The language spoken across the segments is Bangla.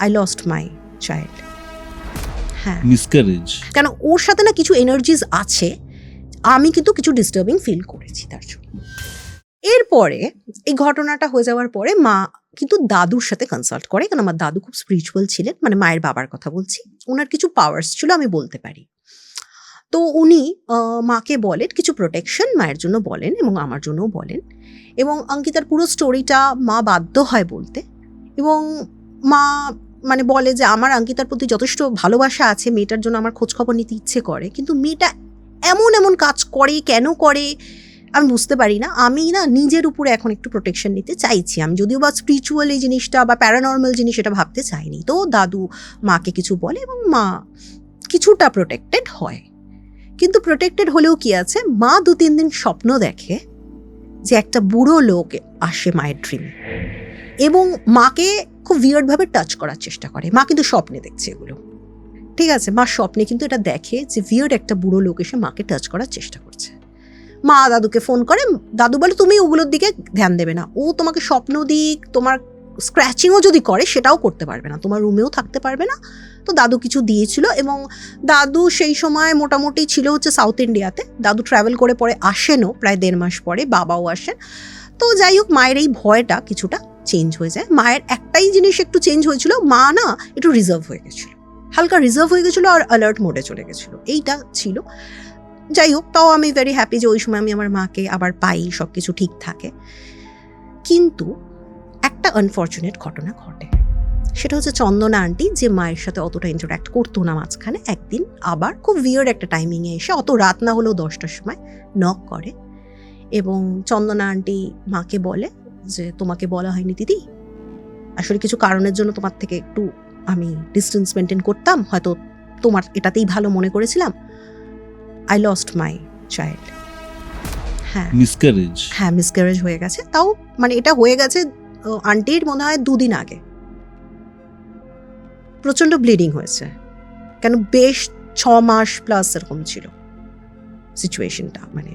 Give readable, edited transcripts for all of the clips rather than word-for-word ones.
I lost my child. হ্যাঁ, মিসক্যারেজ। কেন ওর সাথে না কিছু এনার্জিজ আছে, আমি কিন্তু কিছু ডিস্টার্বিং ফিল করেছি তার জন্য। এরপরে এই ঘটনাটা হয়ে যাওয়ার পরে মা কিন্তু দাদুর সাথে কনসাল্ট করে, কারণ আমার দাদু খুব স্পিরিচুয়াল ছিলেন, মানে মায়ের বাবার কথা বলছি। ওনার কিছু পাওয়ার্স ছিল, আমি বলতে পারি। তো উনি মাকে বলেন কিছু প্রোটেকশন মায়ের জন্য বলেন এবং আমার জন্যও বলেন, এবং অঙ্কিতার পুরো স্টোরিটা মা বাধ্য হয় বলতে। এবং মা মানে বলে যে আমার অঙ্কিতার প্রতি যথেষ্ট ভালোবাসা আছে, মেয়েটার জন্য আমার খোঁজখবর নিতে ইচ্ছে করে, কিন্তু মেয়েটা এমন এমন কাজ করে, কেন করে আমি বুঝতে পারি না। আমি না নিজের উপরে এখন একটু প্রোটেকশন নিতে চাইছি। আমি যদিও বা স্পিরিচুয়াল এই জিনিসটা বা প্যারানর্মাল জিনিস এটা ভাবতে চাইনি। তো দাদু মাকে কিছু বলে এবং মা কিছুটা প্রোটেক্টেড হয়। কিন্তু প্রোটেক্টেড হলেও কি আছে, মা 2-3 দিন স্বপ্ন দেখে যে একটা বুড়ো লোক আসে মায়ের ড্রিমে এবং মাকে খুব উইয়ার্ডভাবে টাচ করার চেষ্টা করে। মা কিন্তু স্বপ্নে দেখছে এগুলো, ঠিক আছে? মা স্বপ্নে কিন্তু এটা দেখে যে উইয়ার্ড একটা বুড়ো লোক এসে মাকে টাচ করার চেষ্টা করছে। মা দাদুকে ফোন করে, দাদু বলে তুমি ওগুলোর দিকে ধ্যান দেবে না, ও তোমাকে স্বপ্ন দিক, তোমার স্ক্র্যাচিংও যদি করে সেটাও করতে পারবে না, তোমার রুমেও থাকতে পারবে না। তো দাদু কিছু দিয়েছিল এবং দাদু সেই সময় মোটামুটি ছিল হচ্ছে সাউথ ইন্ডিয়াতে। দাদু ট্রাভেল করে পরে আসেনও প্রায় 1.5 মাস পরে, বাবাও আসেন। তো যাই হোক, মায়ের এই ভয়টা কিছুটা চেঞ্জ হয়ে যায়। মায়ের একটাই জিনিস একটু চেঞ্জ হয়েছিল, মা না একটু রিজার্ভ হয়ে গেছিলো, হালকা রিজার্ভ হয়ে গেছিলো আর অ্যালার্ট মোডে চলে গেছিলো, এইটা ছিল। যাই হোক, তাও আমি ভেরি হ্যাপি যে ওই সময় আমি আমার মাকে আবার পাই, সব কিছু ঠিক থাকে। কিন্তু একটা আনফর্চুনেট ঘটনা ঘটে, সেটা হচ্ছে চন্দনা আন্টি, যে মায়ের সাথে অতটা ইন্টারাক্ট করতো না মাঝখানে, একদিন আবার খুব উইয়ার্ড একটা টাইমিংয়ে এসে, অত রাত না হলেও 10টার সময় নক করে এবং চন্দনা আন্টি মাকে বলে যে তোমাকে বলা হয়নি দিদি, আসলে কিছু কারণের জন্য তোমার থেকে একটু আমি ডিস্টেন্স মেনটেন করতাম, হয়তো তোমার এটাতেই ভালো মনে করেছিলাম, আই লস্ট মাই চাইল্ড। হ্যাঁ, মিসক্যারেজ। হ্যাঁ, মিসক্যারেজ হয়ে গেছে। তাও মানে এটা হয়ে গেছে আন্টির মনে হয় 2 দিন আগে। প্রচণ্ড ব্লিডিং হয়েছে, কেন বেশ 6 মাস প্লাস এরকম ছিল সিচুয়েশনটা, মানে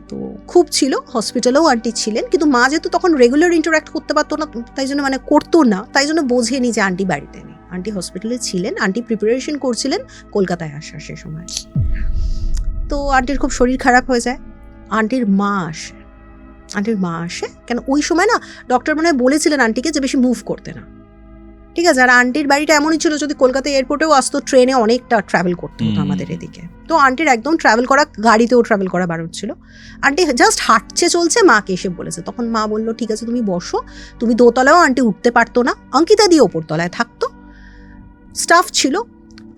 তো খুব ছিল। হসপিটালেও আন্টি ছিলেন, কিন্তু মা যেহেতু তখন রেগুলার ইন্টারাক্ট করতে পারতো না, তাই জন্য মানে করতো না, তাই জন্য বোঝেনি যে আন্টি বাড়িতে নেই। আন্টি হসপিটালে ছিলেন, আন্টি প্রিপারেশন করছিলেন কলকাতায় আসার সে সময়। তো আন্টির খুব শরীর খারাপ হয়ে যায়, আন্টির মা আসে। কেন ওই সময় না ডক্টর মনে হয় বলেছিলেন আন্টিকে যে বেশি মুভ করতে না, ঠিক আছে? আর আন্টির বাড়িটা এমনই ছিল, যদি কলকাতা এয়ারপোর্টেও আসতো ট্রেনে অনেকটা ট্রাভেল করতে হতো আমাদের এদিকে। তো আন্টির একদম ট্রাভেল করা, গাড়িতেও ট্রাভেল করা বারণ ছিল। আন্টি জাস্ট হাঁটছে চলছে, মাকে এসে বলেছে। তখন মা বললো ঠিক আছে তুমি বসো। তুমি দোতলায়ও আন্টি উঠতে পারতো না, অঙ্কিতা দিয়ে ওপর তলায় থাকতো, স্টাফ ছিল,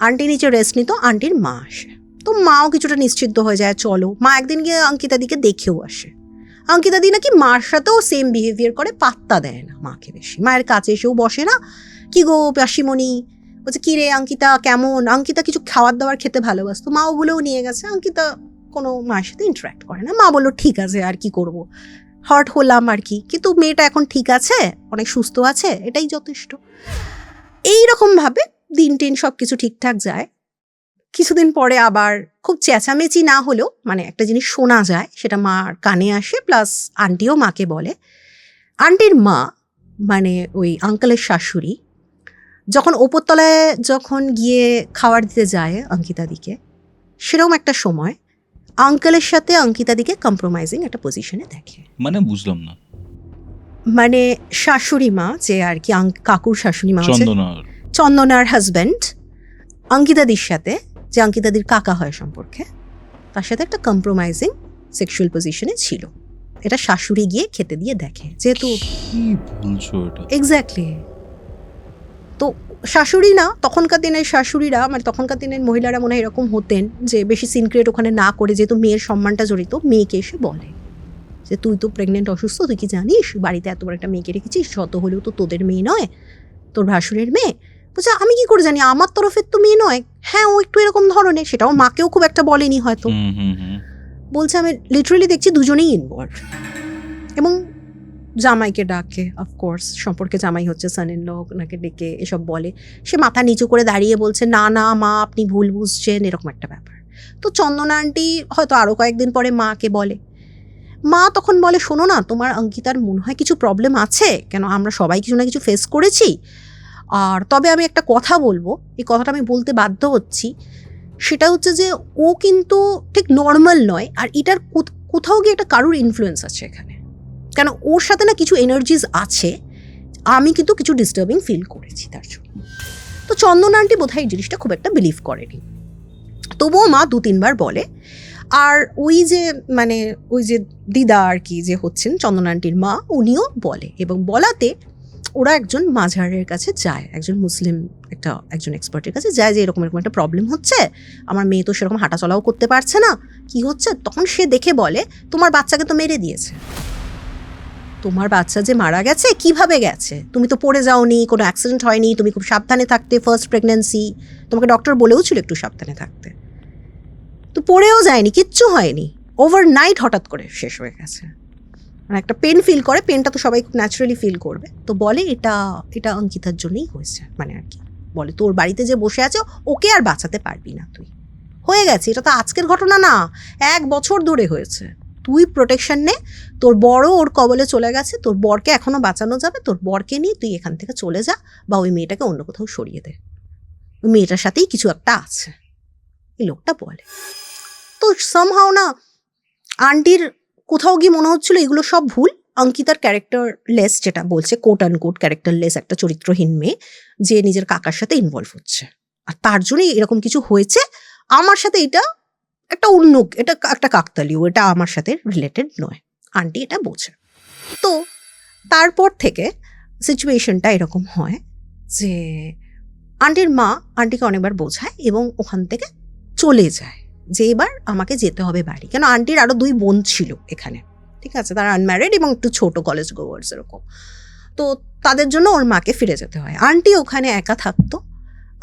আন্টি নিচে রেস্ট নিত। আন্টির মা আসে, তো মাও কিছুটা নিশ্চিন্ত হয়ে যায়, চলো। মা একদিন গিয়ে অঙ্কিতা দিকে দেখেও আসে। অঙ্কিতা দি নাকি মার সাথেও সেম বিহেভিয়ার করে, পাত্তা দেয় না মাকে বেশি, মায়ের কাছে এসেও বসে না। কি গো পিসিমণি, বলছে কি রে অঙ্কিতা কেমন? অঙ্কিতা কিছু খাবার দাবার খেতে ভালোবাসতো, মা ওগুলোও নিয়ে গেছে। অঙ্কিতা কোনো মায়ের সাথে ইন্টারাক্ট করে না। মা বললো ঠিক আছে, আর কি করব, হার্ট হলাম আর কি, কিন্তু মেয়েটা এখন ঠিক আছে, অনেক সুস্থ আছে, এটাই যথেষ্ট। এইরকমভাবে দিন টিন সব কিছু ঠিকঠাক যায়। কিছুদিন পরে আবার খুব চেঁচামেচি না হলেও মানে একটা জিনিস শোনা যায়, সেটা মার কানে আসে, প্লাস আন্টিও মাকে বলে। আন্টির মা মানে ওই আঙ্কেলের শাশুড়ি যখন ওপরতলায় যখন গিয়ে খাবার দিতে যায় অঙ্কিতাদিকে, সেরকম একটা সময় আঙ্কেলের সাথে অঙ্কিতাদিকে কম্প্রোমাইজিং একটা পজিশনে দেখে। মানে বুঝলাম না। মানে শাশুড়ি মা, যে আর কি কাকুর শাশুড়ি মা, চন্দনার চন্দনার হাজব্যান্ড, অঙ্কিতাদির সাথে, যে অঙ্কিতাদির কাকা হয় সম্পর্কে, তার সাথে একটা কম্প্রোমাইজিং সেক্সুয়াল পজিশনে ছিল। এটা শাশুড়ি গিয়ে খেতে দিয়ে দেখে, যেহেতু কি বলছো এটা? এক্স্যাক্টলি। তো শাশুড়ি না, তখনকার দিনের শাশুড়িরা মানে তখনকার দিনের মহিলারা মনে হয় এরকম হতেন যে বেশি সিনক্রেট ওখানে না করে, যেহেতু মেয়ের সম্মানটা জড়িত, মেয়েকে এসে বলে যে তুই তো প্রেগনেন্ট, অসুস্থ, তুই কি জানিস বাড়িতে এত বড় একটা মেয়েকে রেখেছিস, শত হলেও তো তোদের মেয়ে নয়, তোর ভাসুরের মেয়ে। বলছে আমি কি করে জানি, আমার তরফের তো মেয়ে নয়। হ্যাঁ, ও একটু এরকম ধরনের, সেটাও মাকেও খুব একটা বলেনি হয়তো। বলছে আমি লিটারালি দেখছি দুজনেই ইনভলভ। এবং জামাইকে ডাকে, অফকোর্স সম্পর্কে জামাই হচ্ছে সান ইন ল, ওনাকে ডেকে এসব বলে। সে মাথা নিচু করে দাঁড়িয়ে বলছে না না মা, আপনি ভুল বুঝছেন, এরকম একটা ব্যাপার। তো চন্দনা আন্টি হয়তো আরও কয়েকদিন পরে মাকে বলে। মা তখন বলে শোনো না, তোমার অঙ্কিতার মনে হয় কিছু প্রবলেম আছে, কেন আমরা সবাই কিছু না কিছু ফেস করেছি, আর তবে আমি একটা কথা বলবো, এই কথাটা আমি বলতে বাধ্য হচ্ছি, সেটা হচ্ছে যে ও কিন্তু ঠিক নর্মাল নয়, আর এটার কোথাও গিয়ে একটা কারুর ইনফ্লুয়েন্স আছে এখানে, কেন ওর সাথে না কিছু এনার্জিজ আছে, আমি কিন্তু কিছু ডিস্টার্বিং ফিল করেছি তার জন্য। তো চন্দনা আন্টি বোধহয় এই জিনিসটা খুব একটা বিলিভ করেনি, তবুও মা 2-3 বার বলে। আর ওই যে দিদা আর কি যে হচ্ছেন চন্দনা আন্টির মা, উনিও বলে, এবং বলাতে ওরা একজন মাঝারের কাছে যায়, একজন মুসলিম একজন এক্সপার্টের কাছে যায়, যে এরকম এরকম একটা প্রবলেম হচ্ছে, আমার মেয়ে তো সেরকম হাঁটাচলাও করতে পারছে না, কি হচ্ছে। তখন সে দেখে বলে, তোমার বাচ্চাকে তো মেরে দিয়েছে, তোমার বাচ্চা যে মারা গেছে কিভাবে গেছে, তুমি তো পড়ে যাওনি, কোনো অ্যাক্সিডেন্ট হয়নি, তুমি খুব সাবধানে থাকতে, ফার্স্ট প্রেগন্যান্সি, তোমাকে ডক্টর বলেও ছিল একটু সাবধানে থাকতে, তো পড়েও যায়নি, কিচ্ছু হয়নি, ওভারনাইট হঠাৎ করে শেষ হয়ে গেছে। মানে একটা পেন ফিল করে, পেনটা তো সবাই খুব ন্যাচারালি ফিল করবে, তো বলে এটা অঙ্কিতার জন্যই হয়েছে, মানে আর কি বলে, তোর বাড়িতে যে বসে আছে ওকে আর বাঁচাতে পারবি না, তুই হয়ে গেছে, এটা তো আজকের ঘটনা না, 1 বছর ধরে হয়েছে, তুই প্রোটেকশন নে, তোর বড় ওর কবলে চলে গেছে, তোর বরকে এখনো বাঁচানো যাবে, তোর বরকে নিয়ে তুই এখান থেকে চলে যা, বা ওই মেয়েটাকে অন্য কোথাও সরিয়ে দে, ওই মেয়েটার সাথেই কিছু একটা আছে, এই লোকটা বলে। তো সামহাও না আন্টির কোথাও গিয়ে মনে হচ্ছিল এগুলো সব ভুল, অঙ্কিতার ক্যারেক্টারলেস, যেটা বলছে কোট অ্যান্ড কোট ক্যারেক্টারলেস একটা চরিত্রহীন মেয়ে, যে নিজের কাকার সাথে ইনভলভ হচ্ছে, আর তার জন্যই এরকম কিছু হয়েছে, আমার সাথে এটা এটা একটা কাকতালীয়, এটা আমার সাথে রিলেটেড নয়, আন্টি এটা বোঝে। তো তারপর থেকে সিচুয়েশনটা এরকম হয় যে আন্টির মা আন্টিকে অনেকবার বোঝায় এবং ওখান থেকে চলে যায়, যে এবার আমাকে যেতে হবে বাড়ি, কেন আন্টির আরও 2 বোন ছিল এখানে, ঠিক আছে, তারা আনম্যারিড এবং একটু ছোট কলেজ গোয়ার্স এরকম, তো তাদের জন্য ওর মাকে ফিরে যেতে হয়। আন্টি ওখানে একা থাকতো,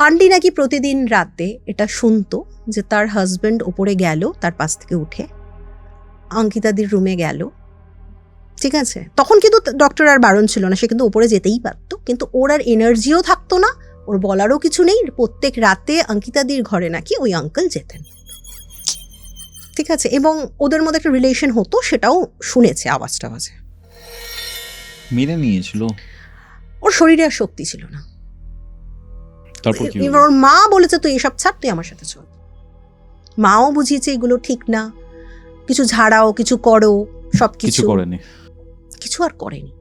আন্টি নাকি প্রতিদিন রাতে এটা শুনতো যে তার হাজব্যান্ড ওপরে গেল, তার পাশ থেকে উঠে অঙ্কিতাদির রুমে গেল, ঠিক আছে, তখন কিন্তু ডক্টর আর বারণ ছিল না, সে কিন্তু ওপরে যেতেই পারতো, কিন্তু ওর আর এনার্জিও থাকতো না, ওর বলারও কিছু নেই, প্রত্যেক রাতে অঙ্কিতাদির ঘরে নাকি ওই আঙ্কেল যেতেন, ঠিক আছে, এবং ওদের মধ্যে একটা রিলেশন হতো, সেটাও শুনেছে আওয়াজটা বাজে। মেনে নিয়েছিল, ওর শরীরে আর শক্তি ছিল না, তারপর কি এবার ওর মা বলেছে তুই এসব ছাড়, তুই আমার সাথে চল, মাও বুঝিয়েছে এগুলো ঠিক না, কিছু ঝাড়াও, কিছু করো, সব কিছু করেনি, কিছু আর করেনি।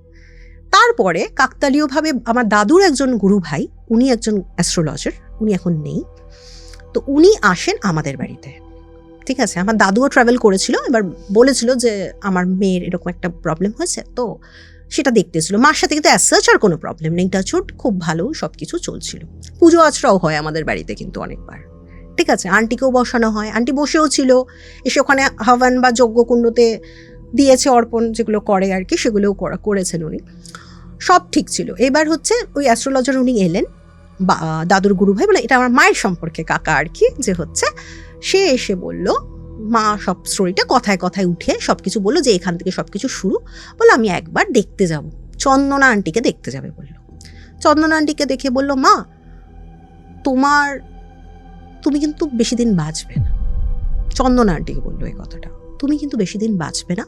তারপরে কাকতালীয়ভাবে আমার দাদুর একজন গুরু ভাই, উনি একজন অ্যাস্ট্রোলজার, উনি এখন নেই, তো উনি আসেন আমাদের বাড়িতে, ঠিক আছে, আমার দাদুও ট্রাভেল করেছিল, এবার বলেছিল যে আমার মেয়ের এরকম একটা প্রবলেম হয়েছে, তো সেটা দেখতে এসেছিল, মার সাথে কিন্তু অ্যাজ আর কোনো প্রবলেম নেই, টাচউড খুব ভালো সব কিছু চলছিল, পুজো আচরাও হয় আমাদের বাড়িতে কিন্তু অনেকবার, ঠিক আছে, আন্টিকেও বসানো হয়, আন্টি বসেও ছিল, এসে ওখানে হাওয়ান বা যজ্ঞকুণ্ডতে দিয়েছে অর্পণ, যেগুলো করে আর কি, সেগুলোও করেছেন উনি, সব ঠিক ছিল। এবার হচ্ছে ওই অ্যাস্ট্রোলজার উনি এলেন, বা দাদুর গুরু ভাই, মানে এটা আমার মায়ের সম্পর্কে কাকা আর কি, যে হচ্ছে সে এসে বলল, মা সব স্টোরিটা কথায় কথায় উঠে সব কিছু বললো, যে এখান থেকে সব কিছু শুরু, বললো আমি একবার দেখতে যাব, চন্দনা আন্টিকে দেখতে যাবে বললো। চন্দনা আন্টিকে দেখে বলল, মা তুমি কিন্তু বেশি দিন বাঁচবে না, চন্দনা আন্টিকে বললো এই কথাটা, তুমি কিন্তু বেশি দিন বাঁচবে না,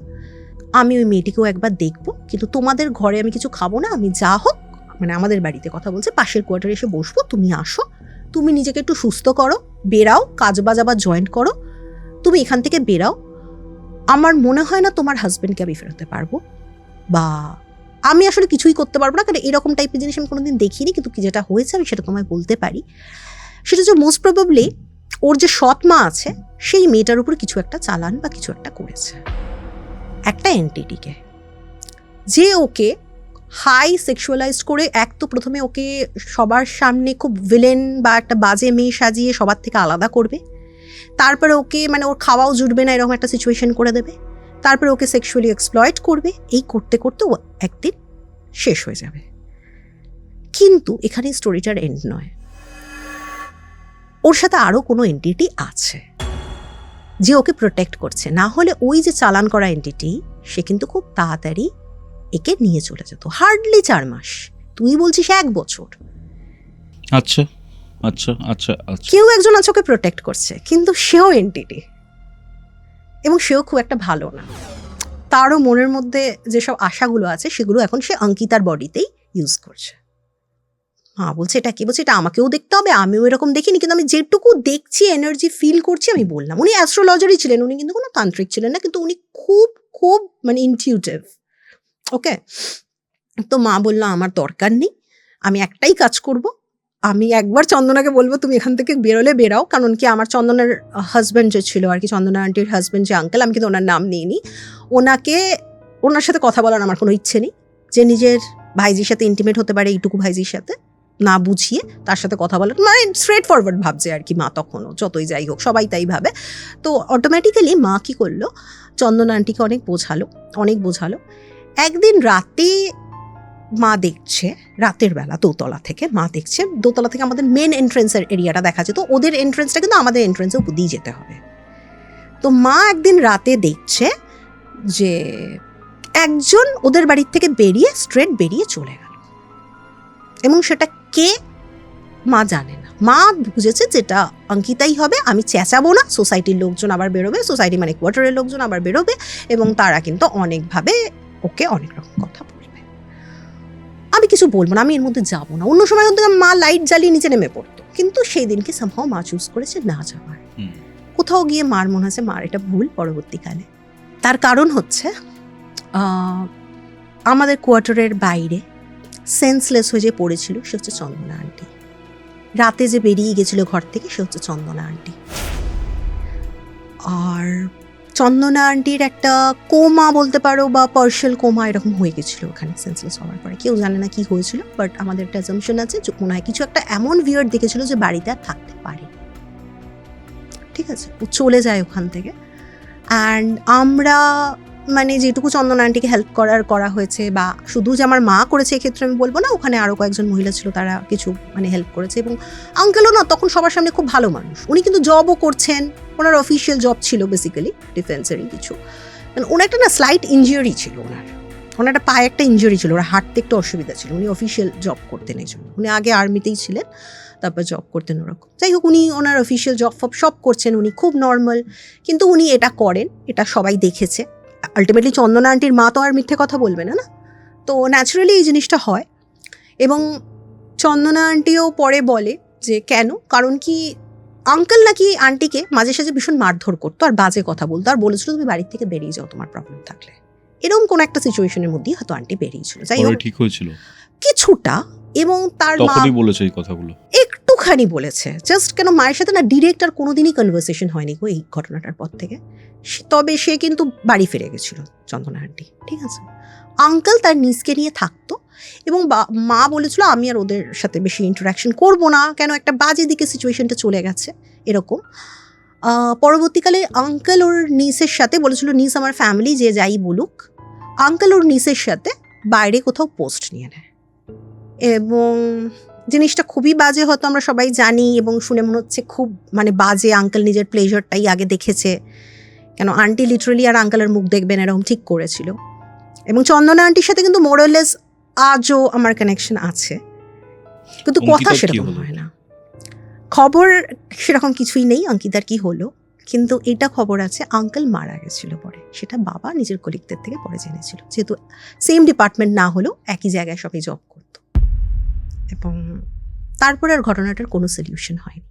আমি ওই মেয়েটিকেও একবার দেখবো, কিন্তু তোমাদের ঘরে আমি কিছু খাবো না, আমি যা হোক, মানে আমাদের বাড়িতে কথা বলছে, পাশের কোয়ার্টারে এসে বসবো, তুমি আসো, তুমি নিজেকে একটু সুস্থ করো, বেরাও, কাজ বাজ আবার জয়েন করো, তুমি এখান থেকে বেরাও, আমার মনে হয় না তোমার হাজব্যান্ডকে আমি ফেরাতে পারবো, বা আমি আসলে কিছুই করতে পারবো না, কারণ এরকম টাইপের জিনিস আমি কোনোদিন দেখিনি, কিন্তু কি যেটা হয়েছে আমি সেটা তোমায় বলতে পারি, সেটা যে মোস্ট প্রবাবলি ওর যে সৎ মা আছে, সেই মেয়েটার উপর কিছু একটা চালান বা কিছু একটা করেছে, একটা এন্টিটিকে, যে ওকে হাই সেক্সুয়ালাইজড করে, এক তো প্রথমে ওকে সবার সামনে খুব ভিলেন বা একটা বাজে মেয়ে সাজিয়ে সবার থেকে আলাদা করবে, তারপরে ওকে মানে ওর খাওয়াও জুটবে না এরকম একটা সিচুয়েশন করে দেবে, তারপরে ওকে সেক্সুয়ালি এক্সপ্লয়েট করবে, এই করতে করতে ও একদিন শেষ হয়ে যাবে। কিন্তু এখানে স্টোরিটার এন্ড নয়, ওর সাথে আরও কোনো এন্টিটি আছে যে ওকে প্রোটেক্ট করছে, না হলে ওই যে চালান করা এন্টিটি, সে কিন্তু খুব তাড়াতাড়ি একে নিয়ে চলে যেত, হার্ডলি 4 মাস, তুই বলছিস 1 বছর। আচ্ছা আচ্ছা আচ্ছা আচ্ছা, কেউ একজন আছে ওকে প্রোটেক্ট করছে, কিন্তু সেও এন্টিটি, এবং সেও খুব একটা ভালো না, তারও মনের মধ্যে যেসব আশাগুলো আছে সেগুলো এখন সে অঙ্কিতার বডিতেই ইউজ করছে। মা বলছে এটা কি, বলছে এটা আমাকেও দেখতে হবে, আমিও এরকম দেখিনি, কিন্তু আমি যেটুকু দেখছি এনার্জি ফিল করছি আমি বললাম। উনি অ্যাস্ট্রোলজারই ছিলেন, উনি কিন্তু কোনো তান্ত্রিক ছিলেন না, কিন্তু উনি খুব খুব মানে ইনটিউটিভ। ওকে, তো মা বললো আমার দরকার নেই, আমি একটাই কাজ করব, আমি একবার চন্দনাকে বলবো তুমি এখান থেকে বেরোলে বেরাও, কারণ কি আমার চন্দনার হাজব্যান্ড যে ছিল আর কি, চন্দনা আন্টির হাজব্যান্ড যে আঙ্কেল, আমি কিন্তু ওনার নাম নিইনি, ওনার সাথে কথা বলার আমার কোনো ইচ্ছে নেই, যে নিজের ভাইজির সাথে ইন্টিমেট হতে পারে এইটুকু ভাইজির সাথে না বুঝিয়ে তার সাথে কথা বলার, মানে স্ট্রেট ফরওয়ার্ড ভাবছে আর কি মা তখনও, যতই যাই হোক সবাই তাই ভাবে। তো অটোমেটিক্যালি মা কী করলো, চন্দনা আন্টিকে অনেক বোঝালো। একদিন রাতে মা দেখছে, রাতের বেলা দোতলা থেকে মা দেখছে, দোতলা থেকে আমাদের মেন এন্ট্রেন্সের এরিয়াটা দেখা যেত, ওদের এন্ট্রেন্সটা কিন্তু আমাদের এন্ট্রেন্সের উপর দিয়ে যেতে হবে। তো মা একদিন রাতে দেখছে যে একজন ওদের বাড়ির থেকে স্ট্রেট বেরিয়ে চলে গেল, এবং সেটা কে মা জানে না। মা বুঝেছে যেটা অঙ্কিতাই হবে, আমি চেঁচাবো না, সোসাইটির লোকজন আবার বেরোবে, সোসাইটি মানে কোয়ার্টারের লোকজন আবার বেরোবে, এবং তারা কিন্তু অনেকভাবে ওকে অনেক রকম কথা বলবে। আমি কিছু বলবো না, আমি এর মধ্যে যাবো না। অন্য সময় হয়তো মা লাইট জ্বালিয়ে নিচে নেমে পড়তো, কিন্তু সেই দিনকে সামহাও মা চুজ করেছে না যাওয়ার। কোথাও গিয়ে মার মনে হচ্ছে মার এটা ভুল পরবর্তীকালে। তার কারণ হচ্ছে আমাদের কোয়ার্টারের বাইরে সেন্সলেস হয়ে যে পড়েছিল সে হচ্ছে চন্দনা আন্টি। রাতে যে বেরিয়ে গেছিল ঘর থেকে সে হচ্ছে চন্দনা আন্টি। আর চন্দনা আন্টির একটা কোমা বলতে পারো বা পার্শিয়াল কোমা এরকম হয়ে গেছিল ওখানে সেন্সলেস হওয়ার পরে। কেউ জানে না কি হয়েছিল, বাট আমাদের একটা অ্যাজাম্পশন আছে যে মনে হয় কিছু একটা এমন ভিয়ার্ড দেখেছিল যে বাড়িতে আর থাকতে পারে। ঠিক আছে, ও চলে যায় ওখান থেকে। অ্যান্ড আমরা মানে যেটুকু চন্দনা আন্টিকে হেল্প করা হয়েছে, বা শুধু যে আমার মা করেছে এক্ষেত্রে আমি বলবো না, ওখানে আরও কয়েকজন মহিলা ছিল তারা কিছু মানে হেল্প করেছে। এবং আঙ্কেলও না তখন সবার সামনে খুব ভালো মানুষ, উনি কিন্তু জবও করছেন, ওনার অফিসিয়াল জব ছিল বেসিক্যালি ডিফেন্সেরই কিছু। ওনার একটা না স্লাইট ইনজুরি ছিল, ওনার একটা পায়ে একটা ইনজুরি ছিল, ওরা হাঁটতে একটু অসুবিধা ছিল, উনি অফিসিয়াল জব করতেন এই জন্য। উনি আগে আর্মিতেই ছিলেন, তারপর জব করতেন ওরকম। যাই হোক, উনি ওনার অফিসিয়াল জব সব করছেন, উনি খুব নর্মাল, কিন্তু উনি এটা করেন, এটা সবাই দেখেছে। আলটিমেটলি চন্দনা আন্টির মা তো আর মিথ্যে কথা বলবে না, তো ন্যাচারালি এই জিনিসটা হয়। এবং চন্দনা আন্টিও পরে বলে যে কেন, কারণ কি আঙ্কেল নাকি আন্টিকে মাঝে সাঝে ভীষণ মারধর করতো আর বাজে কথা বলতো, আর বলেছিল তুমি বাড়ির থেকে বেরিয়ে যাও তোমার প্রবলেম থাকলে। এরকম কোন একটা সিচুয়েশনের মধ্যেই হয়তো আন্টি বেরিয়েছিল। যাই হোক, ঠিক হয়েছিল কিছুটা। এবং তার মা বলেছে এই কথাগুলো, একটুখানি বলেছে জাস্ট, কেন মায়ের সাথে না ডিরেক্ট আর কোনোদিনই কনভারসেশন হয়নি গো এই ঘটনাটার পর থেকে। তবে সে কিন্তু বাড়ি ফিরে গেছিল চন্দনা আন্টি, ঠিক আছে। আঙ্কেল তার নিজকে নিয়ে থাকতো, এবং মা বলেছিল আমি আর ওদের সাথে বেশি ইন্টারাকশন করবো না, কেন একটা বাজে দিকে সিচুয়েশনটা চলে গেছে এরকম। পরবর্তীকালে আঙ্কেল ওর নিসের সাথে বলেছিল, নিস আমার ফ্যামিলি যে যাই বলুক, আঙ্কেল ওর নিসের সাথে বাইরে কোথাও পোস্ট নিয়ে নেয়, এবং জিনিসটা খুবই বাজে, হয়তো আমরা সবাই জানি, এবং শুনে মনে হচ্ছে খুব মানে বাজে। আঙ্কেল নিজের প্লেজারটাই আগে দেখেছে, কেন আন্টি লিটারালি আর আঙ্কেলের মুখ দেখবেন এরকম ঠিক করেছিল। এবং চন্দনা আন্টির সাথে কিন্তু মোরালেস আজও আমার কানেকশন আছে, কিন্তু কথা সেরকম হয় না, খবর সেরকম কিছুই নেই অঙ্কিতার কি হলো। কিন্তু এটা খবর আছে আঙ্কেল মারা গেছিল পরে, সেটা বাবা নিজের কলিগদের থেকে পরে জেনেছিল, যেহেতু সেম ডিপার্টমেন্ট না হলেও একই জায়গায় সবাই জব করতো। এবং তারপরে আর ঘটনাটার কোনো সলিউশন হয়নি।